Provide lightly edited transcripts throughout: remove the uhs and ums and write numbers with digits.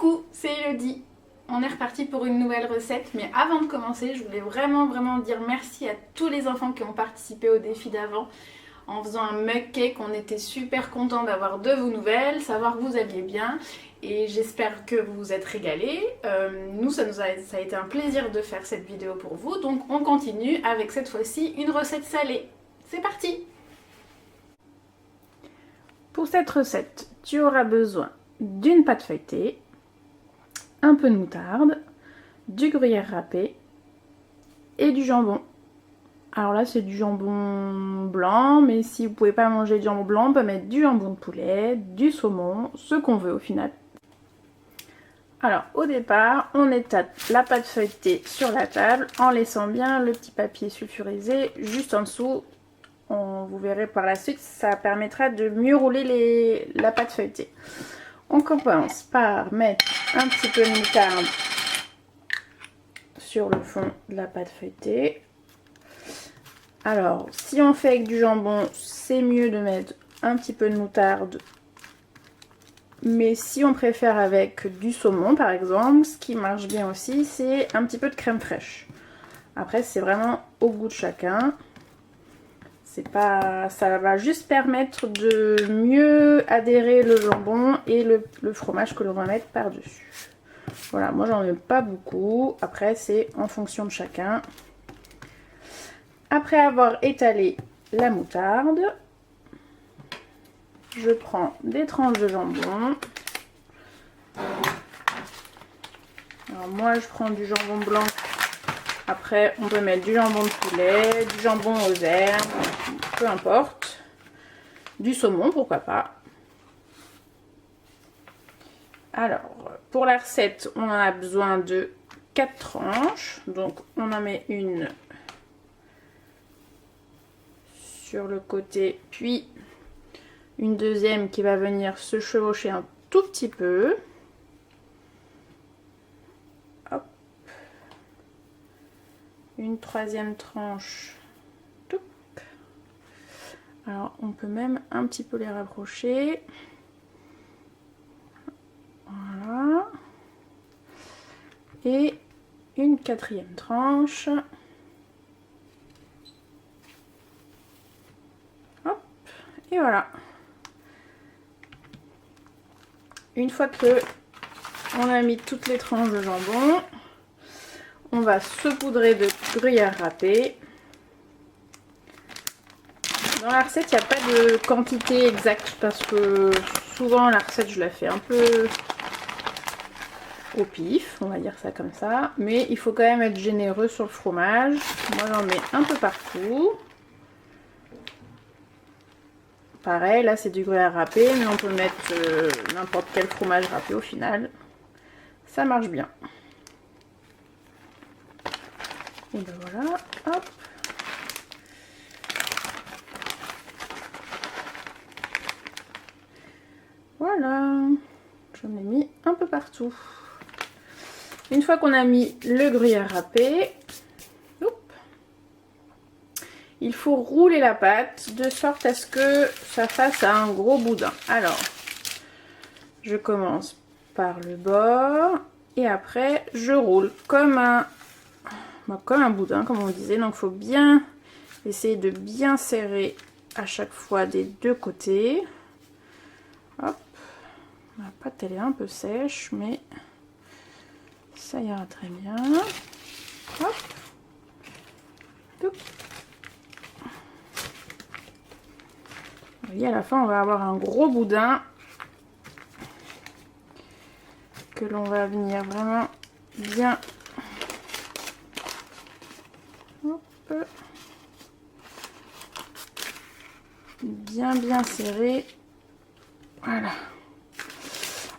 Coucou, c'est Elodie. On est reparti pour une nouvelle recette, mais avant de commencer, je voulais vraiment dire merci à tous les enfants qui ont participé au défi d'avant en faisant un mug cake. On était super contents d'avoir de vos nouvelles, savoir que vous alliez bien et j'espère que vous vous êtes régalés. Nous, ça a été un plaisir de faire cette vidéo pour vous, donc on continue avec cette fois-ci une recette salée. C'est parti! Pour cette recette, tu auras besoin d'une pâte feuilletée, un peu de moutarde, du gruyère râpé et du jambon. Alors là c'est du jambon blanc, mais si vous pouvez pas manger du jambon blanc, on peut mettre du jambon de poulet, du saumon, ce qu'on veut au final. Alors au départ, on étale la pâte feuilletée sur la table en laissant bien le petit papier sulfurisé juste en dessous. Vous verrez par la suite, ça permettra de mieux rouler la pâte feuilletée. On commence par mettre un petit peu de moutarde sur le fond de la pâte feuilletée. Alors, si on fait avec du jambon, c'est mieux de mettre un petit peu de moutarde. Mais si on préfère avec du saumon, par exemple, ce qui marche bien aussi, c'est un petit peu de crème fraîche. Après, c'est vraiment au goût de chacun. Ça va juste permettre de mieux adhérer le jambon et le fromage que l'on va mettre par-dessus. Voilà, moi j'en mets pas beaucoup. Après, c'est en fonction de chacun. Après avoir étalé la moutarde, je prends des tranches de jambon. Alors moi, je prends du jambon blanc. Après, on peut mettre du jambon de poulet, du jambon aux herbes, peu importe. Du saumon, pourquoi pas. Alors, pour la recette, on a besoin de 4 tranches. Donc, on en met une sur le côté, puis une deuxième qui va venir se chevaucher un tout petit peu. Une troisième tranche. Alors on peut même un petit peu les rapprocher. Voilà. Et une quatrième tranche. Hop. Et voilà. Une fois que on a mis toutes les tranches de jambon, on va saupoudrer de gruyère râpé. Dans la recette, il n'y a pas de quantité exacte parce que souvent la recette, je la fais un peu au pif, on va dire ça comme ça. Mais il faut quand même être généreux sur le fromage. Moi, j'en mets un peu partout. Pareil, là, c'est du gruyère râpé, mais on peut mettre n'importe quel fromage râpé au final. Ça marche bien. Et ben voilà, hop. Voilà, j'en ai mis un peu partout. Une fois qu'on a mis le gruyère râpé, il faut rouler la pâte de sorte à ce que ça fasse un gros boudin. Alors, je commence par le bord et après je roule comme un boudin, comme on disait. Donc il faut bien essayer de bien serrer à chaque fois des deux côtés. Hop, la pâte elle est un peu sèche, mais ça ira très bien. Hop. Vous voyez, à la fin on va avoir un gros boudin que l'on va venir vraiment bien bien serré. Voilà.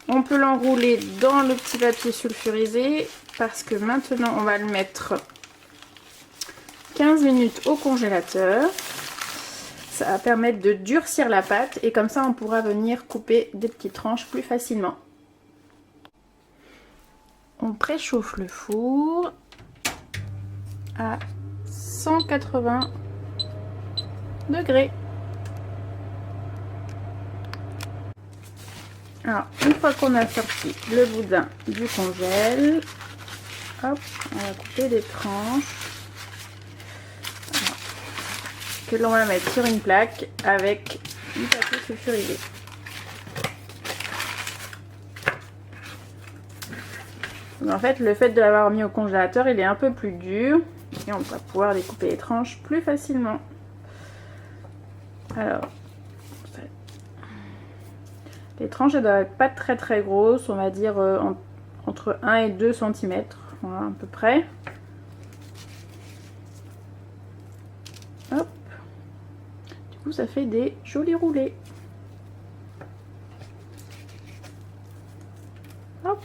On peut l'enrouler dans le petit papier sulfurisé parce que maintenant on va le mettre 15 minutes au congélateur. Ça va permettre de durcir la pâte et comme ça on pourra venir couper des petites tranches plus facilement. On préchauffe le four à 180 degrés. Alors, une fois qu'on a sorti le boudin du congèle, hop, on va couper des tranches. Alors, que l'on va mettre sur une plaque avec du papier sulfurisé. Donc, en fait, le fait de l'avoir mis au congélateur, il est un peu plus dur et on va pouvoir découper les tranches plus facilement. Alors, les tranches elles doivent être pas très grosses, on va dire entre 1 et 2 cm, voilà, à peu près. Hop. Du coup, ça fait des jolis roulés. Hop.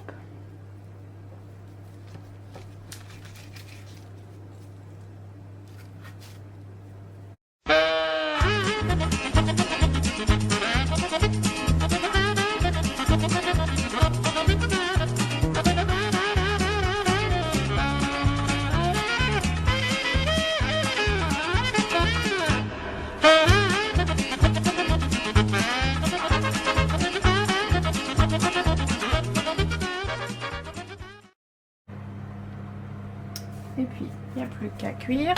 Et puis, il n'y a plus qu'à cuire.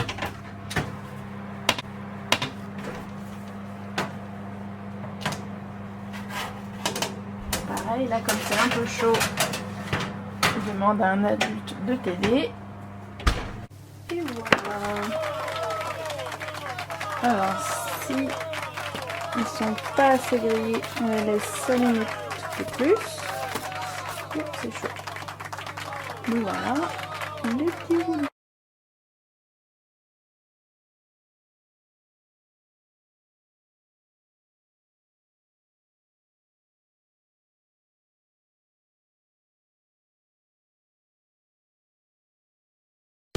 Pareil, là, comme c'est un peu chaud, je demande à un adulte de t'aider. Et voilà. Alors, si ils sont pas assez grillés, on les laisse 5 minutes et plus. C'est chaud. Donc voilà, les petits roulés.